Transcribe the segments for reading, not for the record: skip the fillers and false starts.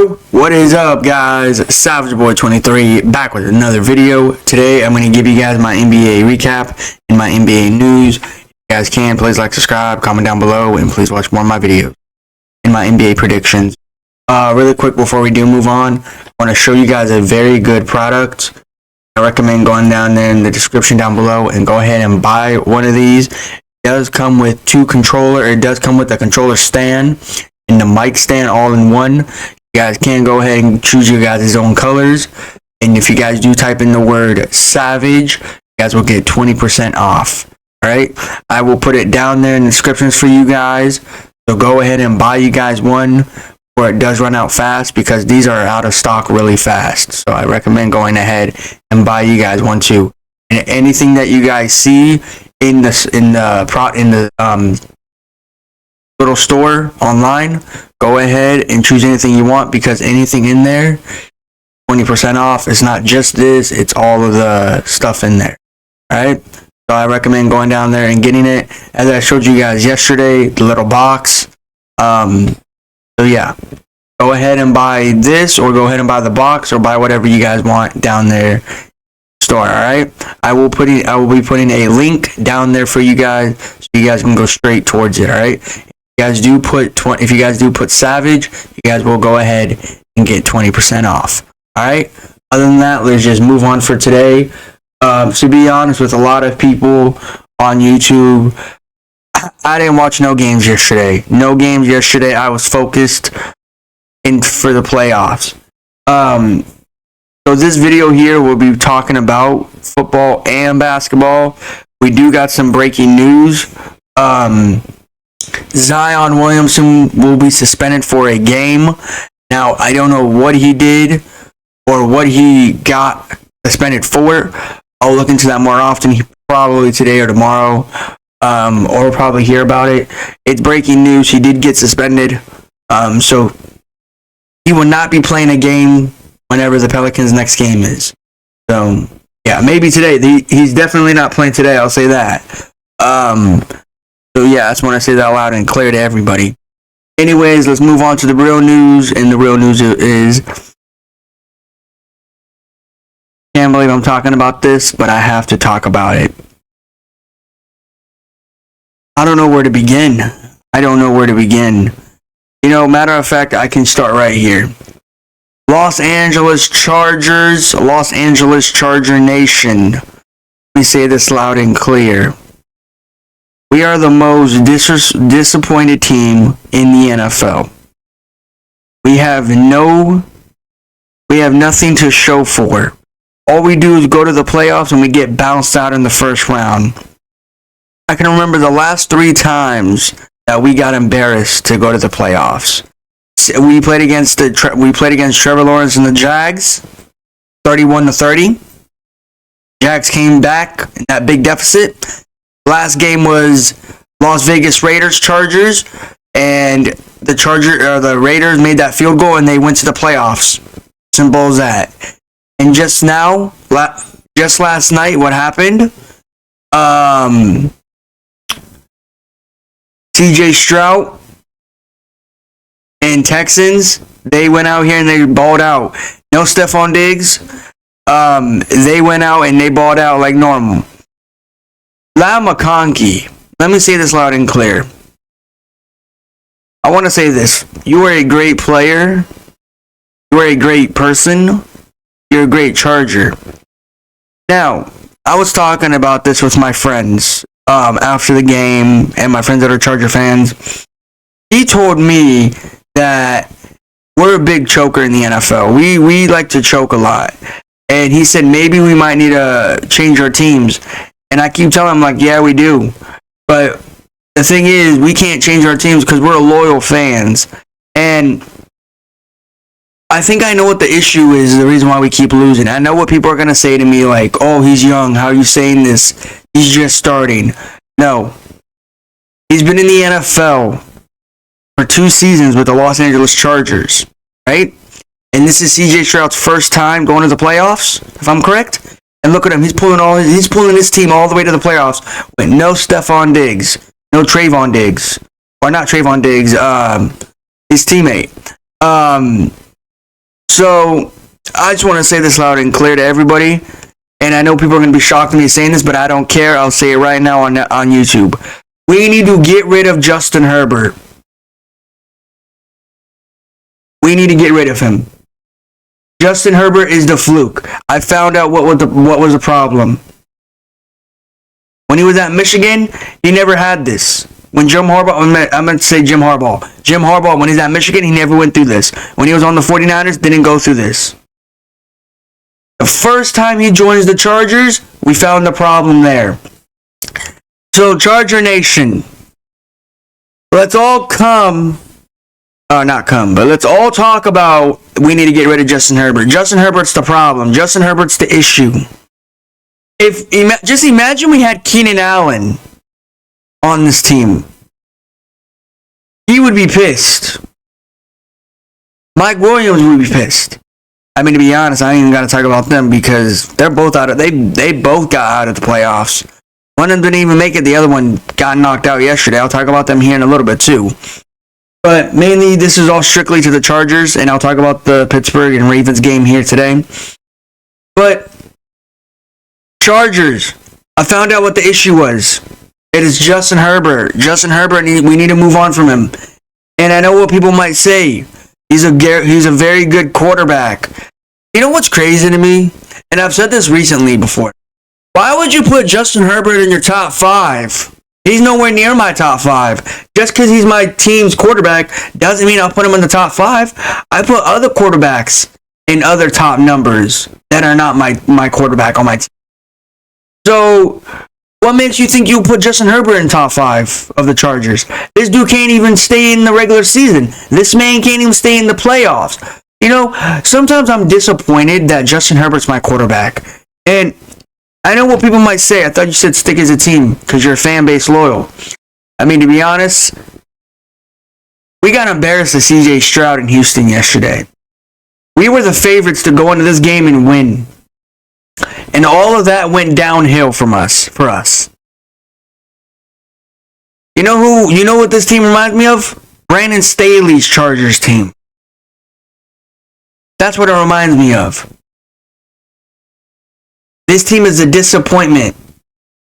Yo, what is up, guys? Savage Boy 23 back with another video. Today I'm going to give you guys my NBA recap and my NBA news. If you guys can, please like, subscribe, comment down below, and please watch more of my videos and my NBA predictions. Really quick before we do move on, I want to show you guys a very good product. I recommend going down there in the description down below and go ahead and buy one of these. It does come with it does come with a controller stand and the mic stand all in one. You guys can go ahead and choose your guys' own colors. And if you guys do type in the word Savage, you guys will get 20% off. Alright? I will put it down there in the descriptions for you guys. So go ahead and buy you guys one, or it does run out fast because these are out of stock really fast. So I recommend going ahead and buy you guys one too. And anything that you guys see in the little store online, go ahead and choose anything you want because anything in there, 20% off. It's not just this, it's all of the stuff in there. Alright? So I recommend going down there and getting it. As I showed you guys yesterday, the little box. So yeah, go ahead and buy this, or go ahead and buy the box, or buy whatever you guys want down there store. Alright? I will be putting a link down there for you guys so you guys can go straight towards it. Alright? If you guys do put Savage, you guys will go ahead and get 20% off. Alright? Other than that, let's just move on for today. To be honest with a lot of people on YouTube, I didn't watch no games yesterday. I was focused for the playoffs. So this video here will be talking about football and basketball. We do got some breaking news. Zion Williamson will be suspended for a game. Now, I don't know what he did or what he got suspended for. I'll look into that more often, probably today or tomorrow, or probably hear about it. It's breaking news. He did get suspended, so he will not be playing a game whenever the Pelicans' next game is. So, yeah, maybe today. He's definitely not playing today, I'll say that. So yeah, I just want to say that loud and clear to everybody. Anyways, let's move on to the real news, and the real news is, can't believe I'm talking about this, but I have to talk about it. I don't know where to begin. You know, matter of fact, I can start right here. Los Angeles Charger Nation. Let me say this loud and clear. We are the most disappointed team in the NFL. We have nothing to show for. All we do is go to the playoffs and we get bounced out in the first round. I can remember the last 3 times that we got embarrassed to go to the playoffs. We played against Trevor Lawrence and the Jags, 31-30. Jags came back in that big deficit. Last game was Las Vegas Raiders Chargers, and the Raiders made that field goal and they went to the playoffs. Simple as that. And just last night, what happened? CJ Stroud and Texans, they went out here and they balled out. No Stephon Diggs. They went out and they balled out like normal. Ladd McConkey, let me say this loud and clear. I want to say this. You are a great player. You are a great person. You're a great Charger. Now, I was talking about this with my friends after the game, and my friends that are Charger fans. He told me that we're a big choker in the NFL. We like to choke a lot. And he said maybe we might need to change our teams. And I keep telling him, like, yeah, we do. But the thing is, we can't change our teams because we're loyal fans. And I think I know what the issue is, the reason why we keep losing. I know what people are going to say to me, like, oh, he's young. How are you saying this? He's just starting. No. He's been in the NFL for 2 seasons with the Los Angeles Chargers, right? And this is CJ Stroud's first time going to the playoffs, if I'm correct. And look at him. He's pulling his team all the way to the playoffs with no Stephon Diggs, no Trayvon Diggs, or not Trayvon Diggs, his teammate. So I just want to say this loud and clear to everybody. And I know people are going to be shocked at me saying this, but I don't care. I'll say it right now on YouTube. We need to get rid of Justin Herbert. We need to get rid of him. Justin Herbert is the fluke. I found out what was the problem. When he was at Michigan, he never had this. When Jim Harbaugh, I'm going to say Jim Harbaugh. Jim Harbaugh, when he's at Michigan, he never went through this. When he was on the 49ers, didn't go through this. The first time he joins the Chargers, we found the problem there. So, Charger Nation, let's all let's all talk about we need to get rid of Justin Herbert. Justin Herbert's the problem. Justin Herbert's the issue. Just imagine we had Keenan Allen on this team. He would be pissed. Mike Williams would be pissed. I mean, to be honest, I ain't even got to talk about them because they're both out of. They both got out of the playoffs. One of them didn't even make it. The other one got knocked out yesterday. I'll talk about them here in a little bit too. But mainly, this is all strictly to the Chargers, and I'll talk about the Pittsburgh and Ravens game here today. But Chargers, I found out what the issue was. It is Justin Herbert. Justin Herbert, we need to move on from him. And I know what people might say. He's a very good quarterback. You know what's crazy to me? And I've said this recently before. Why would you put Justin Herbert in your top 5? He's nowhere near my top 5. Just because he's my team's quarterback doesn't mean I'll put him in the top 5. I put other quarterbacks in other top numbers that are not my quarterback on my team. So, what makes you think you'll put Justin Herbert in top 5 of the Chargers? This dude can't even stay in the regular season. This man can't even stay in the playoffs. You know, sometimes I'm disappointed that Justin Herbert's my quarterback. And I know what people might say. I thought you said stick as a team because you're fan base loyal. I mean, to be honest, we got embarrassed to CJ Stroud in Houston yesterday. We were the favorites to go into this game and win. And all of that went downhill for us. You know what this team reminds me of? Brandon Staley's Chargers team. That's what it reminds me of. This team is a disappointment.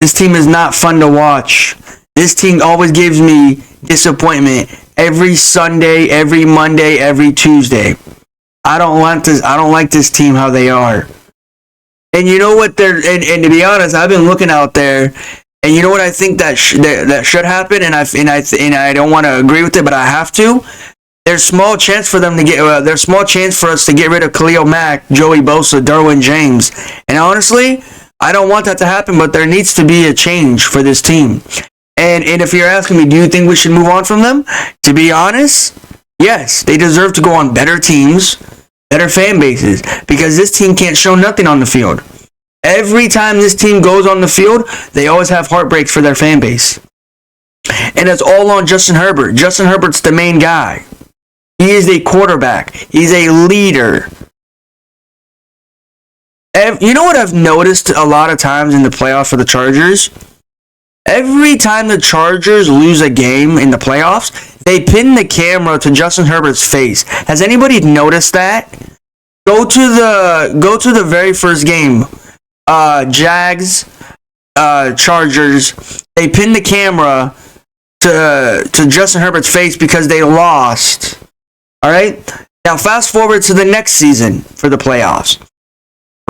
This team is not fun to watch. This team always gives me disappointment every Sunday, every Monday, every Tuesday. I don't like this team how they are. And you know what? And to be honest, I've been looking out there, and you know what I think that should happen, and I don't want to agree with it, but I have to. There's small chance for them to get. There's small chance for us to get rid of Khalil Mack, Joey Bosa, Derwin James, and honestly, I don't want that to happen. But there needs to be a change for this team. And if you're asking me, do you think we should move on from them? To be honest, yes, they deserve to go on better teams. Better fan bases, because this team can't show nothing on the field. Every time this team goes on the field, they always have heartbreaks for their fan base. And it's all on Justin Herbert. Justin Herbert's the main guy. He is a quarterback. He's a leader. You know what I've noticed a lot of times in the playoffs for the Chargers? Every time the Chargers lose a game in the playoffs, they pin the camera to Justin Herbert's face. Has anybody noticed that? Go to the very first game. Jags, Chargers. They pin the camera to Justin Herbert's face because they lost. All right? Now fast forward to the next season for the playoffs.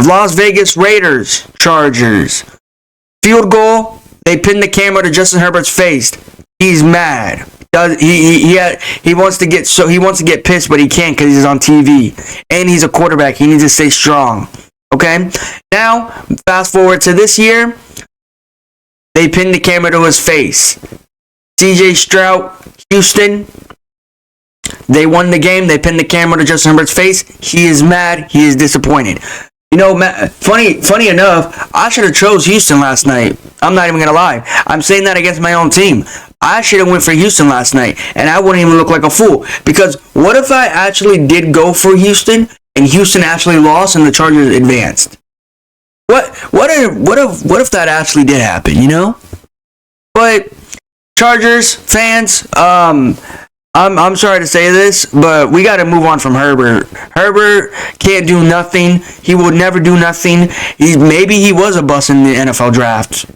Las Vegas Raiders, Chargers. Field goal. They pin the camera to Justin Herbert's face. He's mad. He wants to get pissed, but he can't because he's on TV. And he's a quarterback. He needs to stay strong. Okay? Now, fast forward to this year. They pin the camera to his face. CJ Stroud, Houston. They won the game. They pinned the camera to Justin Herbert's face. He is mad. He is disappointed. You know, funny enough, I should have chose Houston last night. I'm not even going to lie. I'm saying that against my own team. I should have went for Houston last night, and I wouldn't even look like a fool. Because what if I actually did go for Houston, and Houston actually lost, and the Chargers advanced? What if that actually did happen, you know? But Chargers fans, I'm sorry to say this, but we got to move on from Herbert. Herbert can't do nothing. He will never do nothing. Maybe he was a bust in the NFL draft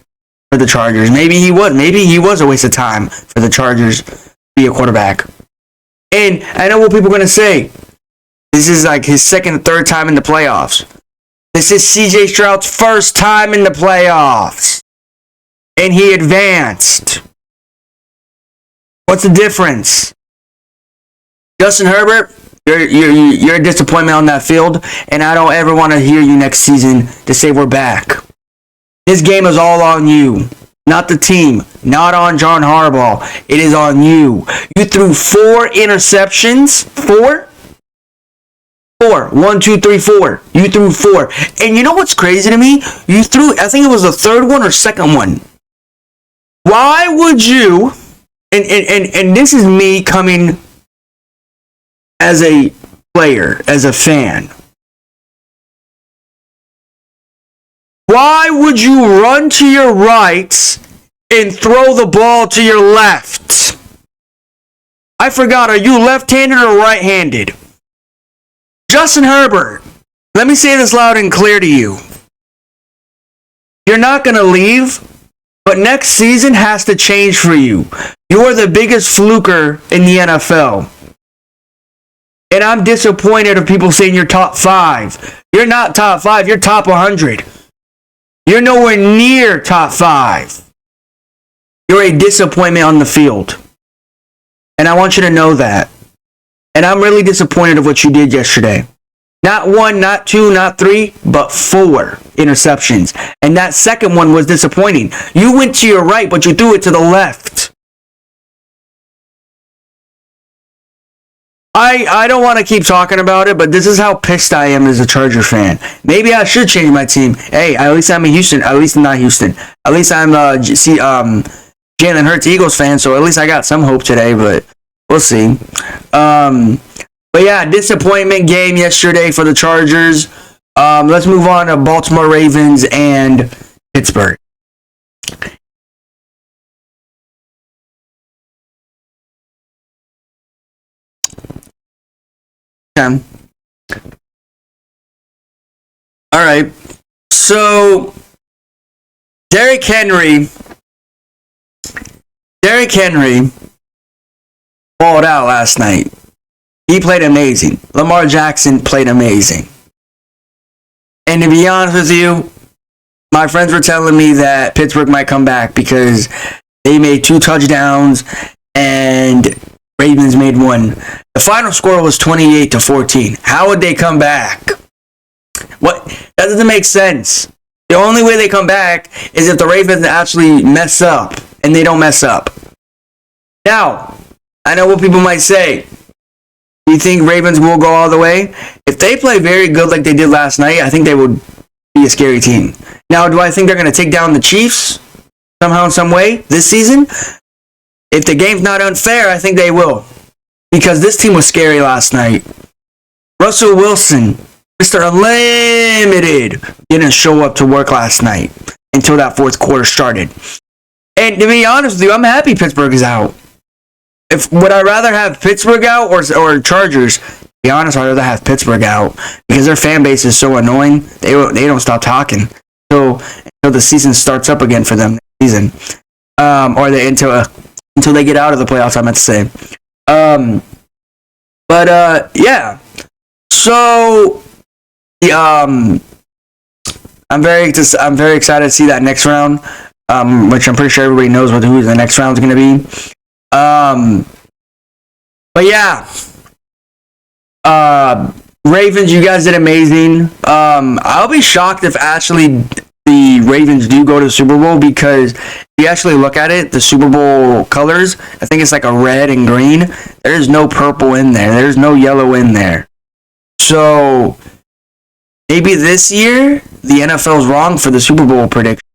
for the Chargers. Maybe he was. Maybe he was a waste of time for the Chargers to be a quarterback. And I know what people are going to say. This is like his second or third time in the playoffs. This is CJ Stroud's first time in the playoffs. And he advanced. What's the difference? Justin Herbert, you're a disappointment on that field, and I don't ever want to hear you next season to say we're back. This game is all on you, not the team, not on John Harbaugh. It is on you. You threw 4 interceptions. 4? 1, 2, 3, 4. You threw 4. And you know what's crazy to me? You threw, I think it was the third one or second one. Why would you, and this is me coming as a player, as a fan. Why would you run to your right and throw the ball to your left? I forgot, are you left-handed or right-handed? Justin Herbert, let me say this loud and clear to you. You're not going to leave, but next season has to change for you. You're the biggest fluker in the NFL. And I'm disappointed of people saying you're top 5. You're not top 5. You're top 100. You're nowhere near top 5. You're a disappointment on the field. And I want you to know that. And I'm really disappointed of what you did yesterday. Not 1, not 2, not 3, but 4 interceptions. And that second one was disappointing. You went to your right, but you threw it to the left. I don't want to keep talking about it, but this is how pissed I am as a Charger fan. Maybe I should change my team. Hey, at least I'm a Houston. At least not Houston. At least I'm Jalen Hurts Eagles fan, so at least I got some hope today, but we'll see. But yeah, disappointment game yesterday for the Chargers. Let's move on to Baltimore Ravens and Pittsburgh. Okay. All right. So Derrick Henry balled out last night. He played amazing. Lamar Jackson played amazing. And to be honest with you, my friends were telling me that Pittsburgh might come back because they made 2 touchdowns and Ravens made 1. The final score was 28-14. How would they come back? What? That doesn't make sense. The only way they come back is if the Ravens actually mess up, and they don't mess up. Now, I know what people might say. Do you think Ravens will go all the way? If they play very good like they did last night, I think they would be a scary team. Now, do I think they're going to take down the Chiefs somehow in some way this season? If the game's not unfair, I think they will. Because this team was scary last night. Russell Wilson, Mr. Unlimited, didn't show up to work last night until that fourth quarter started. And to be honest with you, I'm happy Pittsburgh is out. Would I rather have Pittsburgh out or Chargers? To be honest, I'd rather have Pittsburgh out because their fan base is so annoying. They don't stop talking until the season starts up again for them next season, or until they get out of the playoffs. I meant to say, yeah. So, I'm very excited to see that next round, which I'm pretty sure everybody knows who the next round is going to be. But yeah, Ravens, you guys did amazing. I'll be shocked if actually the Ravens do go to the Super Bowl because if you actually look at it, the Super Bowl colors, I think it's like a red and green. There's no purple in there. There's no yellow in there. So maybe this year the NFL's wrong for the Super Bowl prediction.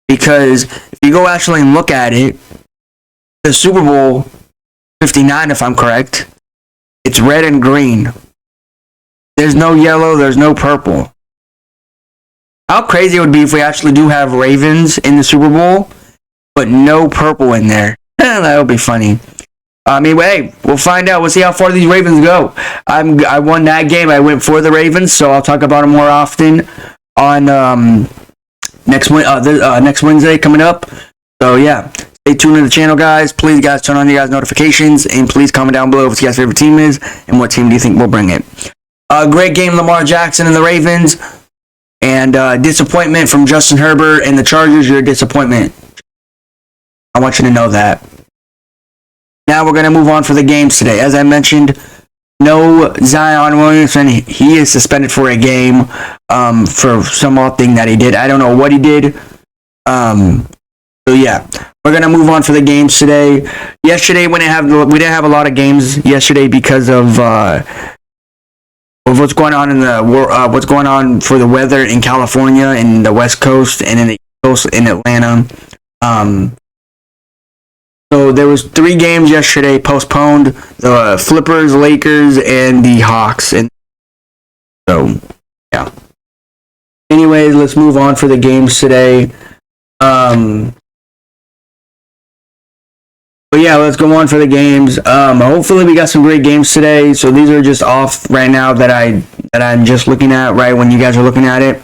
Because if you go actually and look at it, the Super Bowl 59, if I'm correct, it's red and green. There's no yellow, there's no purple. How crazy it would be if we actually do have Ravens in the Super Bowl, but no purple in there. That would be funny. I mean, hey, we'll find out. We'll see how far these Ravens go. I won that game. I went for the Ravens, so I'll talk about them more often on next Wednesday coming up. So yeah, stay tuned to the channel, guys. Please, guys, turn on your guys' notifications, and please comment down below what your guys' favorite team is and what team do you think will bring it. Great game, Lamar Jackson and the Ravens, and disappointment from Justin Herbert and the Chargers. You're a disappointment. I want you to know that. Now we're going to move on for the games today. As I mentioned, no Zion Williamson. He is suspended for a game for some odd thing that he did. I don't know what he did. So yeah, we're going to move on for the games today. Yesterday, we didn't have a lot of games yesterday because of what's going on in what's going on for the weather in California and the West Coast and in the East Coast in Atlanta. So there was 3 games yesterday postponed: the Flippers, Lakers, and the Hawks. And so, yeah. Anyways, let's move on for the games today. But yeah, let's go on for the games. Hopefully we got some great games today. So these are just off right now that I'm just looking at right when you guys are looking at it.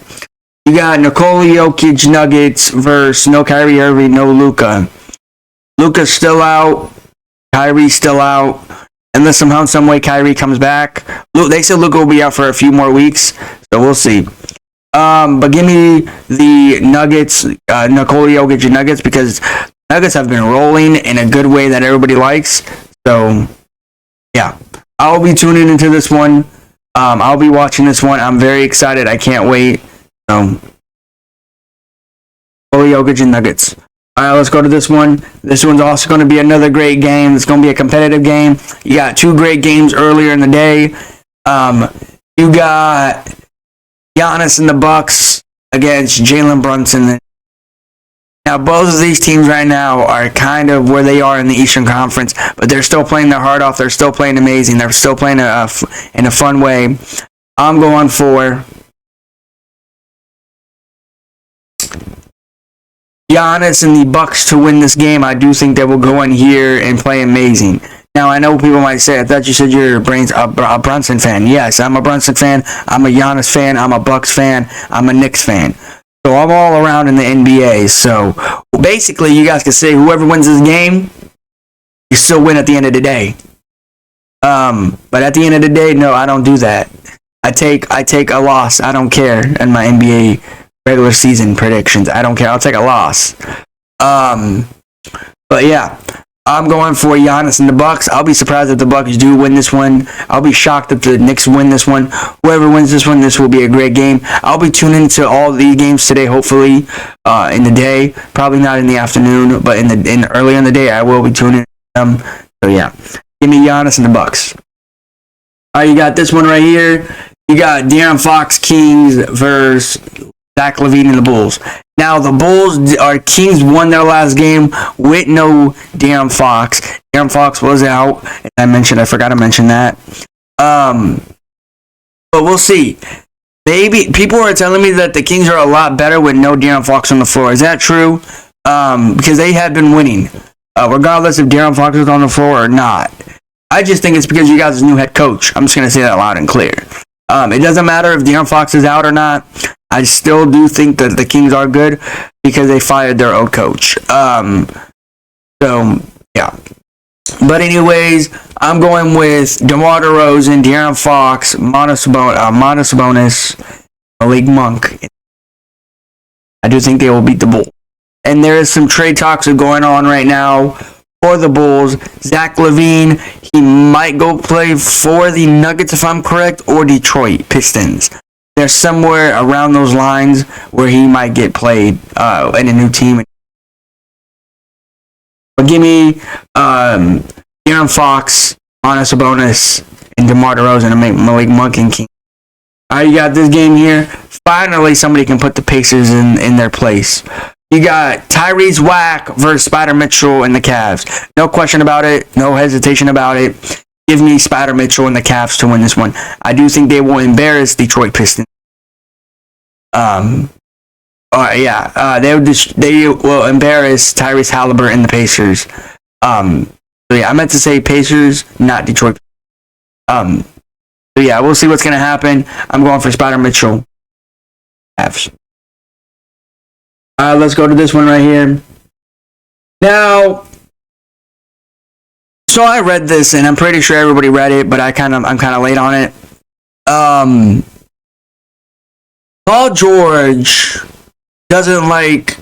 You got Nikola Jokic Nuggets versus no Kyrie Irving, no Luka. Luka's still out. Kyrie's still out. Unless somehow, some way Kyrie comes back. They said Luka will be out for a few more weeks, so we'll see. But give me the Nuggets, Nikola Jokic Nuggets, because Nuggets have been rolling in a good way that everybody likes. So, yeah. I'll be tuning into this one. I'll be watching this one. I'm very excited. I can't wait. Nikola Jokic and Nuggets. All right, let's go to this one. This one's also going to be another great game. It's going to be a competitive game. You got 2 great games earlier in the day. You got Giannis and the Bucks against Jalen Brunson. Now, both of these teams right now are kind of where they are in the Eastern Conference, but they're still playing their heart off. They're still playing amazing. They're still playing in a fun way. I'm going for Giannis and the Bucks to win this game. I do think they will go in here and play amazing. Now, I know people might say, I thought you said you're a Brunson fan. Yes, I'm a Brunson fan. I'm a Giannis fan. I'm a Bucks fan. I'm a Knicks fan. So I'm all around in the NBA. So basically, you guys can say whoever wins this game, you still win at the end of the day. But at the end of the day, no, I don't do that. I take a loss. I don't care in my NBA regular season predictions. I don't care. I'll take a loss. But yeah, I'm going for Giannis and the Bucks. I'll be surprised if the Bucks do win this one. I'll be shocked if the Knicks win this one. Whoever wins this one, this will be a great game. I'll be tuning into all these games today, hopefully in the day. Probably not in the afternoon, but early in the day, I will be tuning in them. So yeah, give me Giannis and the Bucks. All right, you got this one right here. You got De'Aaron Fox Kings versus Zach LaVine and the Bulls. Now, the Kings won their last game with no De'Aaron Fox. De'Aaron Fox was out. I forgot to mention that. But we'll see. Maybe people are telling me that the Kings are a lot better with no De'Aaron Fox on the floor. Is that true? Because they have been winning, regardless if De'Aaron Fox is on the floor or not. I just think it's because you guys are new head coach. I'm just going to say that loud and clear. It doesn't matter if De'Aaron Fox is out or not. I still do think that the Kings are good because they fired their old coach. So, yeah. But anyways, I'm going with DeMar DeRozan, De'Aaron Fox, Montas Sabonis, Malik Monk. I do think they will beat the Bulls. And there is some trade talks going on right now for the Bulls. Zach LaVine, he might go play for the Nuggets if I'm correct, or Detroit Pistons. There's somewhere around those lines where he might get played in a new team. But give me De'Aaron Fox, Montas Sabonis, and DeMar DeRozan to make Malik Monk and King. All right, you got this game here. Finally, somebody can put the Pacers in their place. You got Tyrese Wack versus Spider Mitchell and the Cavs. No question about it. No hesitation about it. Give me Spider Mitchell and the Cavs to win this one. I do think they will embarrass Detroit Pistons. They will embarrass Tyrese Halliburton and the Pacers. So yeah, I meant to say Pacers, not Detroit. So yeah, we'll see what's gonna happen. I'm going for Spider Mitchell. Let's go to this one right here. Now, so I read this, and I'm pretty sure everybody read it, but I'm kind of late on it. Paul George doesn't like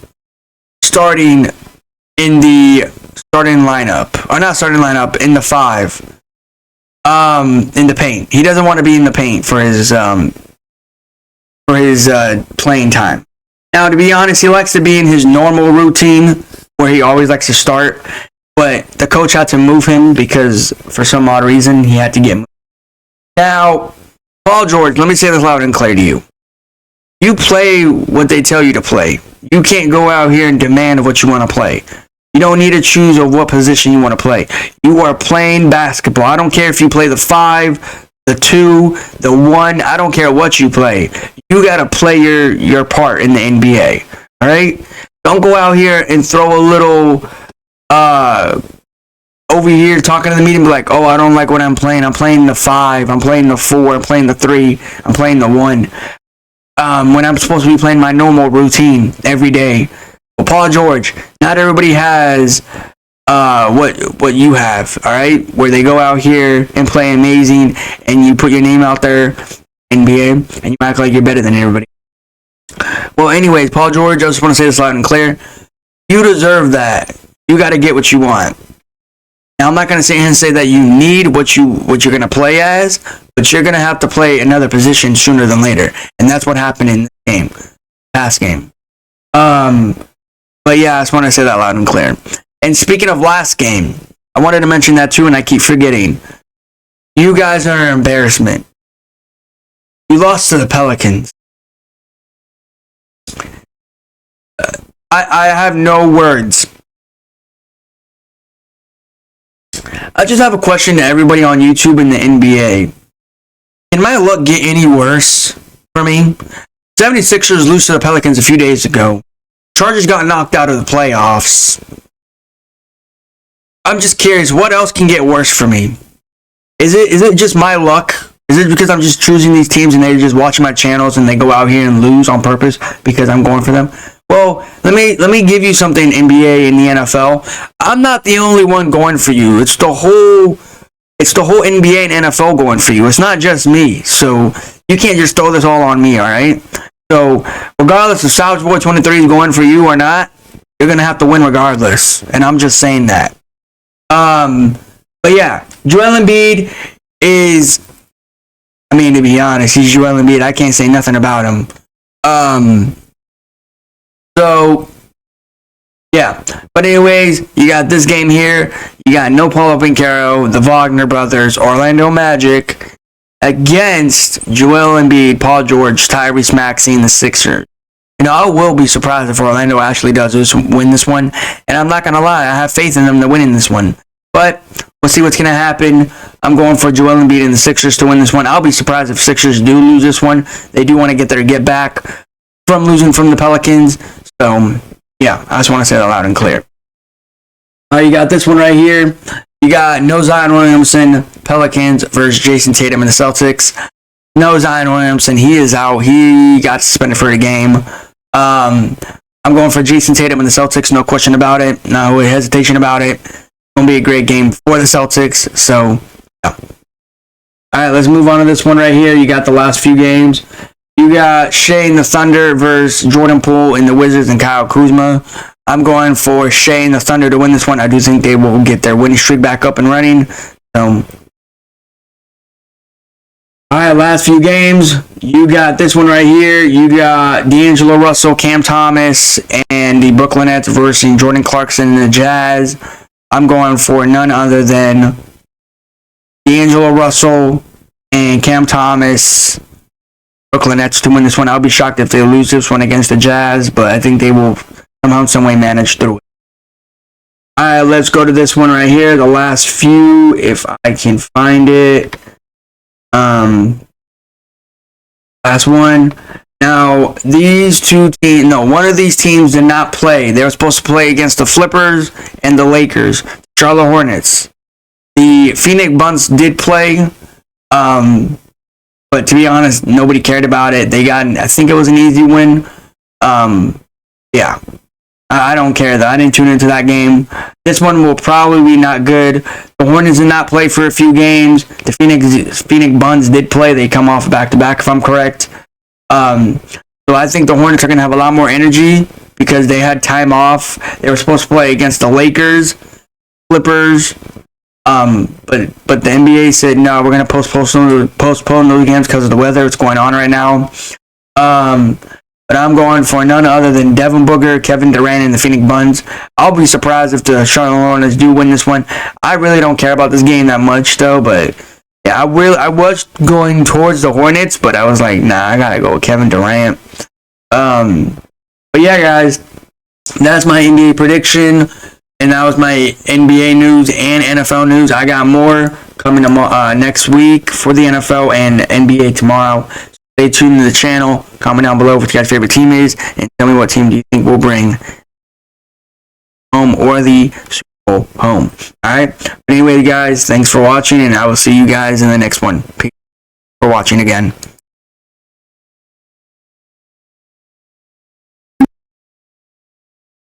starting in the starting lineup, or not starting lineup, in the 5. In the paint. He doesn't want to be in the paint for his playing time. Now, to be honest, he likes to be in his normal routine where he always likes to start, but the coach had to move him because for some odd reason he had to get moved. Now, Paul George, let me say this loud and clear to you. You play what they tell you to play. You can't go out here and demand what you want to play. You don't need to choose of what position you want to play. You are playing basketball. I don't care if you play the 5, the 2, the 1. I don't care what you play. You got to play your part in the NBA. All right? Don't go out here and throw a little over here talking to the meeting, be like, oh, I don't like what I'm playing. I'm playing the 5. I'm playing the 4. I'm playing the 3. I'm playing the 1. When I'm supposed to be playing my normal routine every day. Well, Paul George, not everybody has what you have, all right? Where they go out here and play amazing, and you put your name out there, NBA, and you act like you're better than everybody. Well, anyways, Paul George, I just want to say this loud and clear. You deserve that. You got to get what you want. Now, I'm not going to sit here and say that you need what you're going to play as, but you're going to have to play another position sooner than later, and that's what happened in this game, past game. But yeah, I just want to say that loud and clear. And speaking of last game, I wanted to mention that too, and I keep forgetting. You guys are an embarrassment. You lost to the Pelicans. I have no words. I just have a question to everybody on YouTube and the NBA. Can my luck get any worse for me? 76ers lose to the Pelicans a few days ago. Chargers got knocked out of the playoffs. I'm just curious, what else can get worse for me? Is it just my luck? Is it because I'm just choosing these teams and they're just watching my channels and they go out here and lose on purpose because I'm going for them? Well, let me give you something, NBA and the NFL. I'm not the only one going for you. It's the whole NBA and NFL going for you. It's not just me. So you can't just throw this all on me, all right? So regardless if Savage Boy 23 is going for you or not, you're gonna have to win regardless. And I'm just saying that. But yeah, Joel Embiid is, I mean, to be honest, he's Joel Embiid. I can't say nothing about him. So, yeah. But anyways, you got this game here. You got no Paulo Banchero, the Wagner brothers, Orlando Magic, against Joel Embiid, Paul George, Tyrese Maxey, and the Sixers. You know, I will be surprised if Orlando actually does win this one. And I'm not going to lie, I have faith in them to win in this one. But we'll see what's going to happen. I'm going for Joel Embiid and the Sixers to win this one. I'll be surprised if Sixers do lose this one. They do want to get their get back from losing from the Pelicans. So, yeah, I just want to say that loud and clear. You got this one right here. You got no Zion Williamson, Pelicans versus Jason Tatum and the Celtics. No Zion Williamson, he is out. He got suspended for a game. I'm going for Jason Tatum and the Celtics, no question about it. No hesitation about it. It's going to be a great game for the Celtics. So, yeah. All right, let's move on to this one right here. You got the last few games. You got Shea and the Thunder versus Jordan Poole and the Wizards and Kyle Kuzma. I'm going for Shea and the Thunder to win this one. I do think they will get their winning streak back up and running. So, all right, last few games. You got this one right here. You got D'Angelo Russell, Cam Thomas, and the Brooklyn Nets versus Jordan Clarkson and the Jazz. I'm going for none other than D'Angelo Russell and Cam Thomas, Brooklyn Nets to win this one. I'll be shocked if they lose this one against the Jazz, but I think they will somehow, some way manage through it. All right, let's go to this one right here. The last few, if I can find it. Last one. Now, these two teams, no, one of these teams did not play. They were supposed to play against the Flippers and the Lakers. Charlotte Hornets. The Phoenix Suns did play, but to be honest, nobody cared about it. They got, I think it was an easy win. Yeah, I don't care though. I didn't tune into that game. This one will probably be not good. The Hornets did not play for a few games. The Phoenix Suns did play. They come off back-to-back, if I'm correct. So I think the Hornets are going to have a lot more energy because they had time off. They were supposed to play against the Lakers, Clippers, but the NBA said no, we're going to postpone those games because of the weather that's going on right now. But I'm going for none other than Devin Booker, Kevin Durant, and the Phoenix Suns. I'll be surprised if the Charlotte Hornets do win this one. I really don't care about this game that much, though. But yeah, I was going towards the Hornets, but I was like, nah, I gotta go with Kevin Durant. But yeah, guys, that's my NBA prediction, and that was my NBA news and NFL news. I got more coming next week for the NFL and NBA tomorrow. Stay tuned to the channel. Comment down below what your guys' favorite team is, and tell me what team do you think will bring home or the Super Bowl home. Alright? But anyway, guys, thanks for watching, and I will see you guys in the next one. Peace for watching again.